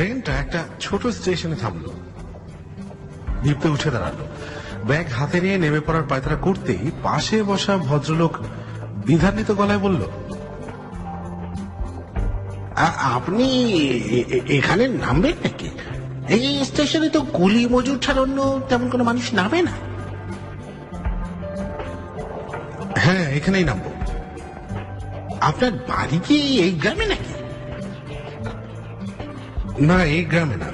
ট্রেনটা একটা ছোট স্টেশনে থামলো। দীপ্ত উঠে দাঁড়ালো, ব্যাগ হাতে নিয়ে নেমে পড়ার পায়তারা করতেই পাশে বসা ভদ্রলোক দ্বিধান্বিত গলায় বলল, আপনি এখানে নামবেন নাকি? এই স্টেশনে তো কুলি মজুর ছাড়া অন্য তেমন কোনো মানুষ নামে না। হ্যাঁ, এখানেই নামবো। আপনার বাড়ি কি এই গ্রামে নাকি? না, এই গ্রামে না।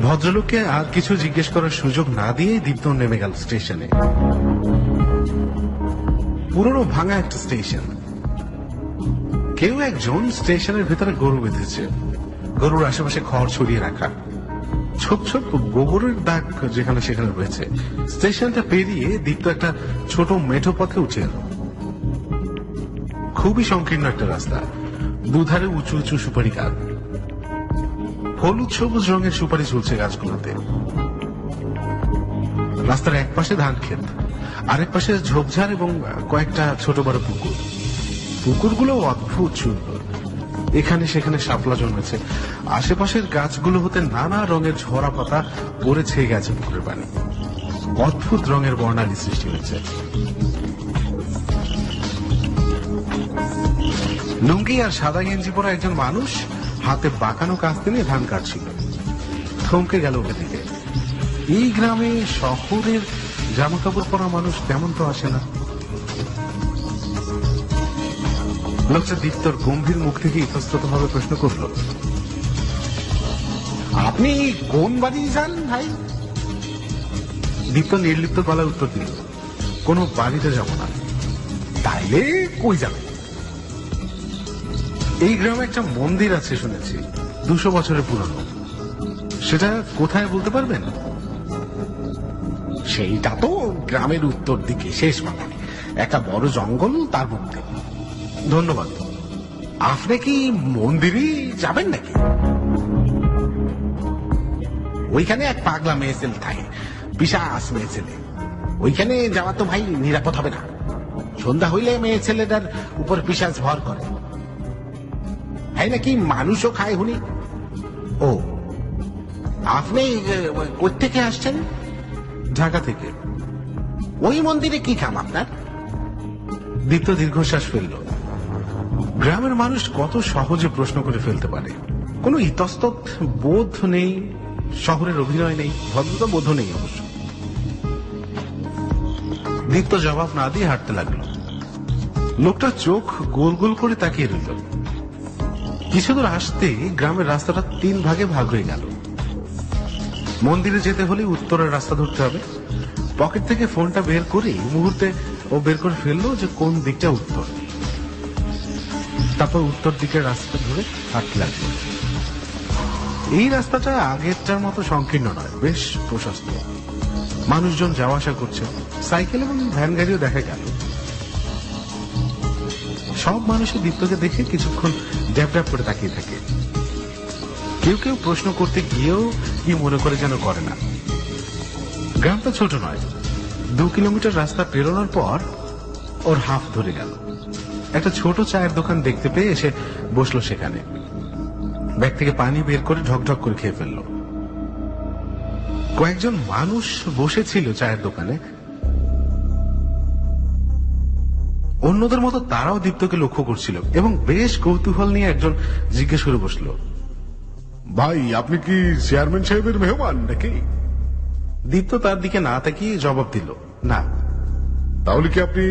ভদ্রলোককে আর কিছু জিজ্ঞেস করার সুযোগ না দিয়ে দীপ্ত নেমে গেল স্টেশনে। পুরনো ভাঙা একটা স্টেশন। কেউ একজন স্টেশনের ভেতরে গরু বেঁধেছে। গরুর আশেপাশে খড় ছড়িয়ে রাখা, ছোপ ছোপ গোবরের দাগ যেখানে সেখানে রয়েছে। স্টেশনটা পেরিয়ে দীপ্ত একটা ছোট মেঠো পথে উঠে এল। খুবই সংকীর্ণ একটা রাস্তা, দুধারে উঁচু উঁচু সুপারি গাছ, হলুদ সবুজ রঙের সুপারি ঝুলছে গাছগুলোতে। রাস্তার এক পাশে ধান ক্ষেত, আরেক পাশে ঝোপঝাড় এবং কয়েকটা ছোট বড় পুকুর। পুকুরগুলো অদ্ভুত সুন্দর, এখানে সেখানে শাপলা জন্মেছে। আশেপাশের গাছগুলো হতে নানা রঙের ঝরা পাতা পড়ে ছেয়ে গেছে পুকুরের পানি। অদ্ভুত রঙের বর্ণালী সৃষ্টি হয়েছে। লুঙ্গি আর সাদা গেঞ্জি পরা একজন মানুষ হাতে বাঁকানো কাস্তে নিয়ে ধান কাটছিল। থমকে গেল ওকে দিকে। এই গ্রামে শহরের জামা কাপড় পরা মানুষ তেমন তো আসে না। লোকটা দীপ্তর গম্ভীর মুখ থেকে ইতস্তত ভাবে প্রশ্ন করল, আপনি কোন বাড়ি যান ভাই? দীপ্ত নির্লিপ্ত গলায় উত্তর দিল, কোনো বাড়িতে যাব না। তাইলে কই যাবেন? এই গ্রামে একটা মন্দির আছে শুনেছি, 200 বছরের পুরনো। সেটা কোথায় বলতে পারবেন? সেইটা তো গ্রামের উত্তর দিকে শেষ মাথায় একটা বড় জঙ্গল, তার মধ্যে। ধন্যবাদ। আপনি কি মন্দিরে যাবেন নাকি? ওইখানে এক পাগলা মেয়ে ছেলে থাকে, পিশাচ মেয়ে ছেলে। ওইখানে যাওয়া তো ভাই নিরাপদ হবে না। সন্ধ্যা হইলে মেয়ে ছেলেটার উপর পিশাচ ভর করে। ভাই নাকি মানুষও খায় হুনি। ও, আপনি কোত্থেকে আসছেন? ঢাকা থেকে। ওই মন্দিরে কি কাম আপনার? দীপ্ত দীর্ঘশ্বাস ফেলল। গ্রামের মানুষ কত সহজে প্রশ্ন করে ফেলতে পারে। কোনো ইতস্তত বোধ নেই, শহরের অভিনয় নেই, ভদ্রতা বোধ নেই অবশ্য। দীপ্ত জবাব না দিয়ে হাঁটতে লাগলো। লোকটা চোখ গোল গোল করে তাকিয়ে রইল। কিছু দূর আসতে গ্রামের রাস্তাটা 3 ভাগে ভাগ হয়ে গেল। মন্দিরে যেতে হলে উত্তরের রাস্তা ধরতে হবে। পকেট থেকে ফোনটা বের করে মুহূর্তে ও বের করে ফেললো যে কোন দিকটা উত্তর। তারপর উত্তর দিকের রাস্তা ধরে হাঁটতে লাগলো। এই রাস্তাটা আগেরটার মতো সংকীর্ণ নয়, বেশ প্রশস্ত। মানুষজন যাওয়া আসা করছে, সাইকেল এবং ভ্যান গাড়িও দেখা গেল। সব মানুষের দীপ্তকে দেখে কিছুক্ষণ ড্যাপ ড্যাপ করে তাকিয়ে থাকে। কেউ কেউ প্রশ্ন করতে গিয়েও কি মনে করে যেন করে না। গ্রামটা ছোট নয়, 2 কিলোমিটার রাস্তা পেরোনোর পর ওর হাফ ধরে গেল। একটা ছোট চায়ের দোকান দেখতে পেয়ে এসে বসলো সেখানে। ব্যাগ থেকে পানি বের করে ঢকঢক করে খেয়ে ফেললো। কয়েকজন মানুষ বসেছিল চায়ের দোকানে। অন্যদের মতো তারাও দীপ্তকে লক্ষ্য করছিল এবং বেশ কৌতূহল নিয়ে একজন জিজ্ঞেস করে বসলো, ভাই আপনি কি চেয়ারম্যান সাহেবের মেহমান নাকি? দীপ্ত তার দিকে না তাকিয়ে জবাব দিল, না। তাহলে কি আপনি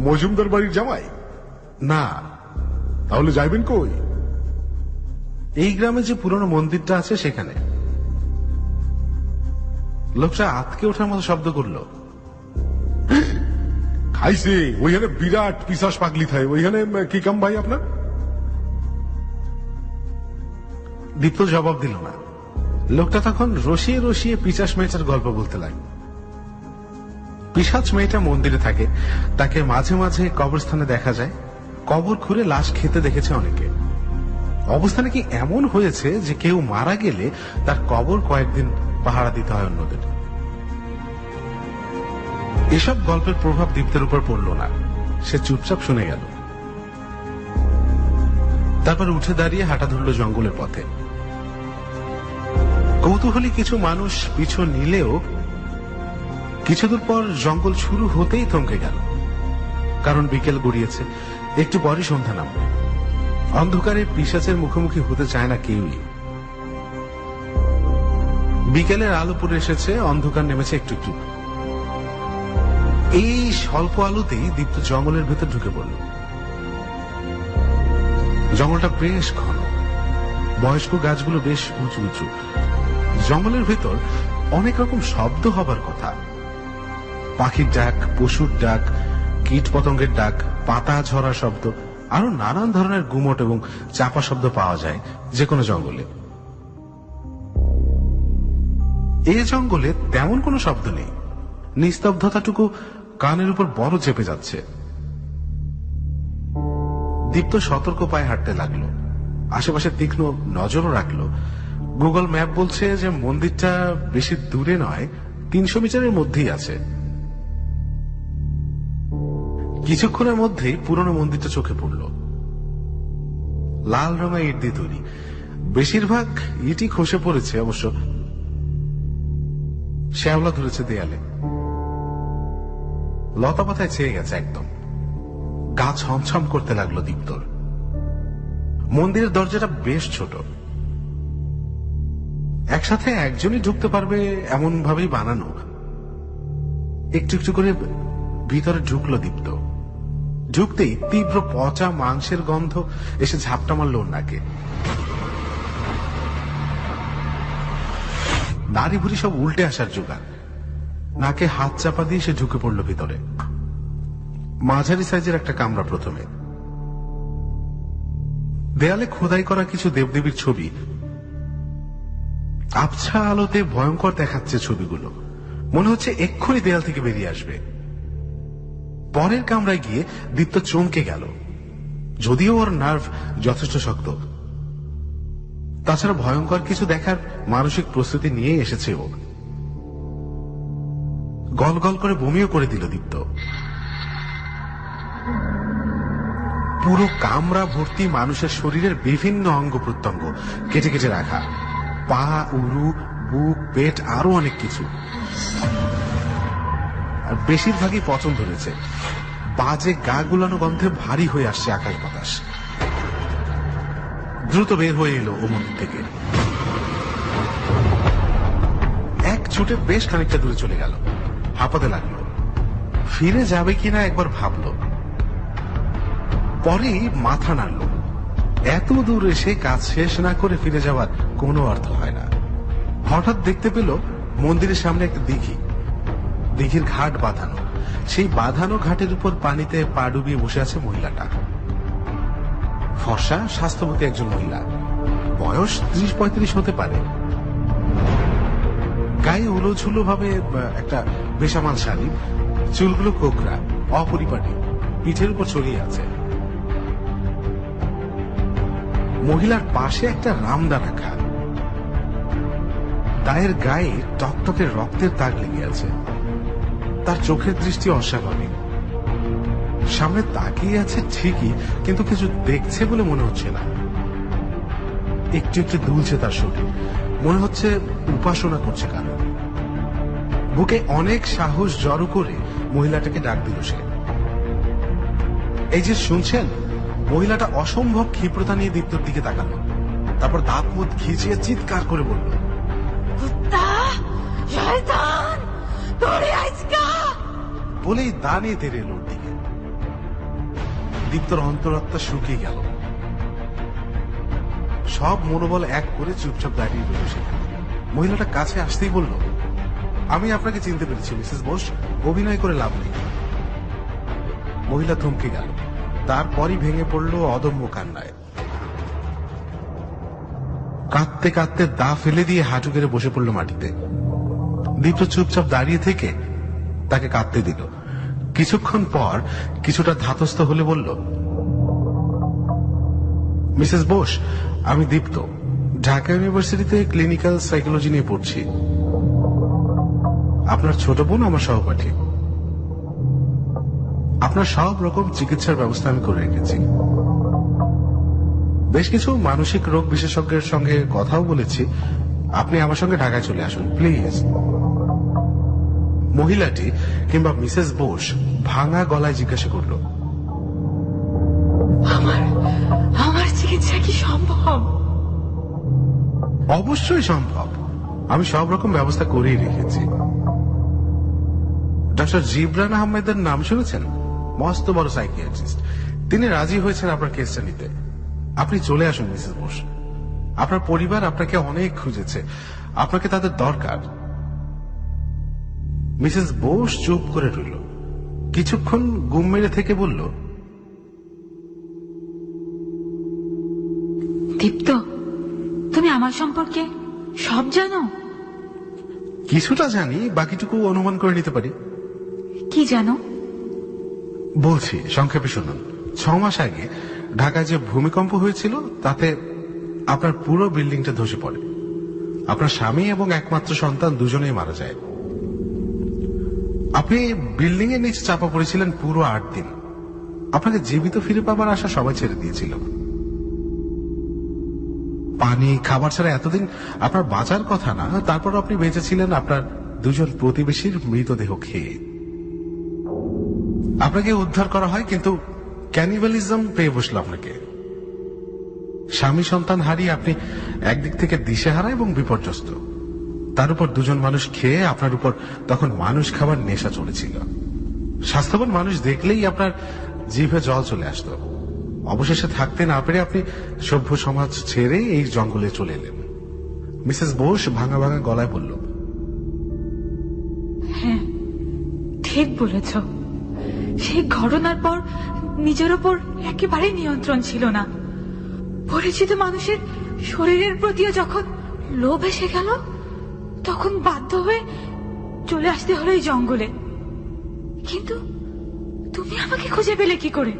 মজুমদার বাড়ির জামাই? না। তাহলে যাইবেন কই? এই গ্রামে যে পুরনো মন্দিরটা আছে সেখানে। লোকটা আতকে ওঠার মতো শব্দ করলো, খাইছে ওইখানে বিরাট পিশাচ পাগলি থাকে, ওইখানে কি কাম ভাই আপনার? দীপ্ত জবাব দিল না। লোকটা তখন রসিয়ে রসিয়ে পিশাচ মেয়েটার গল্প বলতে লাগলো। পিশাচ মেয়েটা মন্দিরে থাকে, তাকে মাঝে মাঝে কবরস্থানে দেখা যায়। কবর খুঁড়ে লাশ খেতে দেখেছে অনেকে। অবস্থানে কি এমন হয়েছে যে কেউ মারা গেলে তার কবর কয়েকদিন পাহারা দিতে হয় অন্যদের। এসব গল্পের প্রভাব দীপ্তের উপর পড়ল না, সে চুপচাপ শুনে গেল। তারপর উঠে দাঁড়িয়ে হাঁটা ধরল জঙ্গলের পথে। কৌতূহলী কিছু মানুষ পিছু নিলেও কিছুদূর পর জঙ্গল শুরু হতেই থমকে গেল, কারণ বিকেল গড়িয়েছে, একটু পরই সন্ধ্যা নামবে। অন্ধকারে পিশাচের মুখোমুখি হতে চায় না কেউই। বিকেলের আলো পড়ে এসেছে, অন্ধকার নেমেছে একটু একটু। এই স্বল্প আলোতেই দীপ্ত জঙ্গলের ভেতর ঢুকে পড়ল। জঙ্গলটা বেশ ঘন, বয়স্ক গাছগুলো বেশ উঁচু উঁচু। জঙ্গলের ভেতর অনেক রকম শব্দ হবার কথা, পাখির ডাক, পশুর ডাক, কীট পতঙ্গের ডাক, পাতা ঝরা শব্দ, আরো নানান ধরনের গুমট এবং চাপা শব্দ পাওয়া যায় যে কোনো জঙ্গলে। এই জঙ্গলে তেমন কোনো শব্দ নেই, নিস্তব্ধতাটুকু কানের উপর বড় চেপে যাচ্ছে। দীপ্ত সতর্ক পায়ে হাঁটতে লাগলো, আশেপাশে তীক্ষ্ণ নজরও রাখলো। গুগল ম্যাপ বলছে যে মন্দিরটা বেশি দূরে নয়, 300 মিটারের মধ্যেই আছে। কিছুক্ষণের মধ্যেই পুরনো মন্দিরটা চোখে পড়ল। লাল রঙা ইট দিয়ে তৈরি, বেশিরভাগ ইটই খসে পড়েছে অবশ্য, শ্যাওলা ধরেছে দেয়ালে, লতা পাতায় ছেয়ে গেছে একদম। গা ছমছম করতে লাগলো দীপ্তর। মন্দিরের দরজাটা বেশ ছোট, একসাথে একজনই ঢুকতে পারবে এমন ভাবেই বানানো। একটু একটু করে ভিতরে ঢুকলো দীপ্ত। ঢুকতেই তীব্র পচা মাংসের গন্ধ এসে ঝাপটা মারল ওর নাকে। নারী ভুড়ি সব উল্টে আসার জোগাড়। নাকে হাত চাপা দিয়ে সে ঢুকে পড়ল ভিতরে। মাঝারি সাইজের একটা কামরা প্রথমে, দেয়ালে খোদাই করা কিছু দেবদেবীর ছবি। আবছা আলোতে ভয়ঙ্কর দেখাচ্ছে ছবিগুলো, মনে হচ্ছে এক্ষুনি দেয়াল থেকে বেরিয়ে আসবে। পরের কামরায় গিয়ে দীপ্ত চমকে গেল, যদিও ওর নার্ভ যথেষ্ট শক্ত। তাছাড়া ভয়ঙ্কর কিছু দেখার মানসিক প্রস্তুতি নিয়ে এসেছে ও। গল গল করে বমিও করে দিল দীপ্ত। পুরো কামরা ভর্তি মানুষের শরীরের বিভিন্ন অঙ্গ প্রত্যঙ্গ কেটে কেটে রাখা, পা, উরু, বুক, পেট, আরো অনেক কিছু। আর বেশিরভাগই পচন ধরেছে, বাজে গা গুলানো গন্ধে ভারী হয়ে আসছে আকাশ বাতাস। দ্রুত বের হয়ে এলো ও মন্দির থেকে। এক ছুটে বেশ খানিকটা দূরে চলে গেল, হাঁপাতে লাগলো। ফিরে যাবে কিনা একবার ভাবলো, পরেই মাথা নাড়ল। এত দূর এসে কাজ শেষ না করে ফিরে যাওয়ার কোনো অর্থ হয় না। হঠাৎ দেখতে পেল মন্দিরের সামনে একটা দিঘি, দিঘির ঘাট বাঁধানো। সেই বাঁধানো ঘাটের উপর পানিতে পা ডুবিয়ে বসে আছে মহিলাটা। ফর্সা, স্বাস্থ্যবতী একজন মহিলা, বয়স 30-35 হতে পারে। গায়ে উলোঝুলো ভাবে একটা বেসামাল শাড়ি, চুলগুলো কোকড়া, অপরিপাটি, পিঠের উপর ছড়িয়ে আছে। মহিলার পাশে একটা রামদা রাখা, দায়ের গায়ে টকটকে রক্তের দাগ লেগে আছে। তার চোখের দৃষ্টি অস্বাভাবিক, সামনে তাকিয়ে আছে ঠিকই, কিন্তু কিছু দেখছে বলে মনে হচ্ছে না। একটু একটু দুলছে তার শরীর, মনে হচ্ছে উপাসনা করছে কারণ। বুকে অনেক সাহস জড়ো করে মহিলাটাকে ডাক দিল সে। এই যে শুনছেন, মহিলাটা অসম্ভব ক্ষিপ্রতা নিয়ে দীপ্তর দিকে তাকালো, তারপর দাঁত মুখ খিচিয়ে চিৎকার করে বলল, বলেই দাঁড়িয়ে তেড়ে এলো ওর দিকে। দীপ্তর অন্তরাত্মা শুকিয়ে গেল, সব মনোবল এক করে চুপচাপ দাঁড়িয়ে রইল সেখানে। মহিলাটা কাছে আসতেই বলল, আমি আপনাকে চিনতে পেরেছি মিসেস বোস, অভিনয় করে লাভ নেই। মহিলা থমকে গেল, তারপরই ভেঙে পড়ল অদম্য কান্নায়। কাঁদতে কাঁদতে দা ফেলে দিয়ে হাঁটু গেড়ে বসে পড়ল মাটিতে। দীপ্ত চুপচাপ দাঁড়িয়ে থেকে তাকে কাঁদতে দিল। কিছুক্ষণ পর কিছুটা ধাতস্থ হলে বলল, মিসেস বোস, আমি দীপ্ত, ঢাকা ইউনিভার্সিটিতে ক্লিনিক্যাল সাইকোলজি নিয়ে পড়ছি। আপনার ছোট বোন আমার সহপাঠী। আপনার সব রকম চিকিৎসার ব্যবস্থা আমি করে রেখেছি। বেশ কিছু মানসিক রোগ বিশেষজ্ঞের সঙ্গে কথাও বলেছি, আপনি আমার সঙ্গে ঢাকায় চলে আসুন প্লিজ। মহিলাটি কিংবা মিসেস বোস ভাঙা গলায় জিজ্ঞাসা করল, আমার চিকিৎসা কি সম্ভব? অবশ্যই সম্ভব, আমি সব রকম ব্যবস্থা করেই রেখেছি। ডক্টর জিবরান আহমেদের নাম শুনেছেন? মস্ত বড় সাইকিয়াট্রিস্ট। তিনি রাজি হয়েছেন আপনার কেসটা নিতে। আপনি চলে আসুন মিসেস বোস, আপনার পরিবার আপনাকে অনেক খুঁজেছে, আপনাকে তাদের দরকার। মিসেস বোস চুপ করে রইল, কিছুক্ষণ গুম মেরে থেকে বলল, দীপ্ত, তুমি আমার সম্পর্কে সব জানো? কিছুটা জানি, বাকিটুকু অনুমান করে নিতে পারি। কি জানো? বলছি, সংক্ষেপে শুনুন। 6 মাস আগে ঢাকায় যে ভূমিকম্প হয়েছিল তাতে আপনার পুরো বিল্ডিংটা ধসে পড়ে। আপনার স্বামী এবং একমাত্র সন্তান দুজনেই মারা যায়। আপনি বিল্ডিং এর নিচে চাপা পড়েছিলেন পুরো 8 দিন। আপনাকে জীবিত ফিরে পাবার আশা সবাই ছেড়ে দিয়েছিল। পানি খাবার ছাড়া এতদিন আপনার বাঁচার কথা না, তারপর আপনি বেঁচেছিলেন আপনার দুজন প্রতিবেশীর মৃতদেহ খেয়ে। আপনাকে উদ্ধার করা হয়, কিন্তু ক্যানিবালিজম পেয়ে বসল আপনাকে। স্বামী সন্তান হারিয়ে আপনি একদিক থেকে দিশেহারা এবং বিপর্যস্ত, তার উপর দুজন মানুষ খেয়ে আপনার উপর তখন মানুষ খাবার নেশা চলেছিল। স্বাস্থ্যবান মানুষ দেখলেই আপনার জিভে জল চলে আসতো। অবশেষে থাকতে না পেরে আপনি সভ্য সমাজ ছেড়ে এই জঙ্গলে চলে এলেন। মিসেস বোস ভাঙা ভাঙা গলায় বলল, হ্যাঁ, ঠিক বলেছ। সেই ঘটনার পর নিজের ওপর একেবারে নিয়ন্ত্রণ ছিল না। পরিচিত মানুষের শরীরের প্রতিও যখন লোভ এসে গেল, তখন বাধ্য হয়ে চলে আসতে হলো এই জঙ্গলে। কিন্তু তুমি আমাকে খুঁজে পেলে কি করে?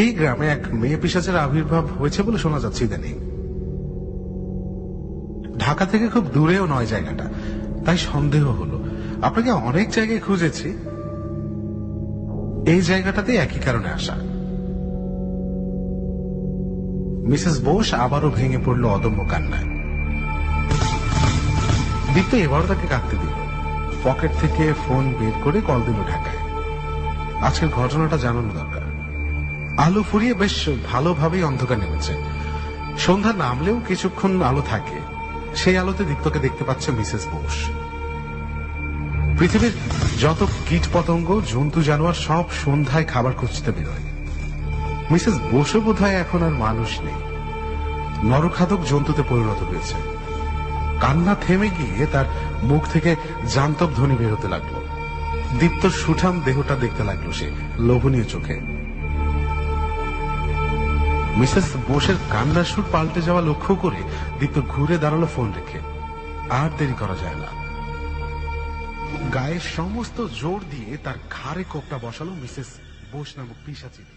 এই গ্রামে এক মেয়ে পিশাচের আবির্ভাব হয়েছে বলে শোনা যাচ্ছে ইদানিং। ঢাকা থেকে খুব দূরেও নয় জায়গাটা, তাই সন্দেহ হলো। আপনাকে অনেক জায়গায় খুঁজেছি, এই জায়গাটাতে একই কারণে আসা। মিসেস বোস আবারও ভেঙে পড়ল অদম্য কান্নায়। দীপ্ত এবারও তাকে কাঁদতে দিল। পকেট থেকে ফোন বের করে কল দিল ঢাকায়। আজকের ঘটনাটা জানানো দরকার। আলো ফুরিয়ে বেশ ভালোভাবেই অন্ধকার নেমেছে। সন্ধ্যা নামলেও কিছুক্ষণ আলো থাকে। সেই আলোতে দীপ্তকে দেখতে পাচ্ছে মিসেস বোস। পৃথিবীর যত কীট পতঙ্গ, জন্তু জানোয়ার সব সন্ধ্যায় খাবার খুঁজতে বেরোয়। মিসেস বোসও বোধহয় এখন আর মানুষ নেই, নরখাদক জন্তুতে পরিণত হয়েছে। কান্না থেমে গিয়ে তার মুখ থেকে জান্তব ধ্বনি বেরোতে লাগলো। দীপ্তর সুঠাম দেহটা দেখতে লাগলো সে লোভনীয় চোখে। মিসেস বোসের কান্নার সুর পাল্টে যাওয়া লক্ষ্য করে দীপ্ত ঘুরে দাঁড়ালো ফোন রেখে। আর দেরি করা যায় না। গায়ের সমস্ত জোর দিয়ে তার ঘাড়ে কোপটা বসালো মিসেস বোস নামক পিশাচিনী।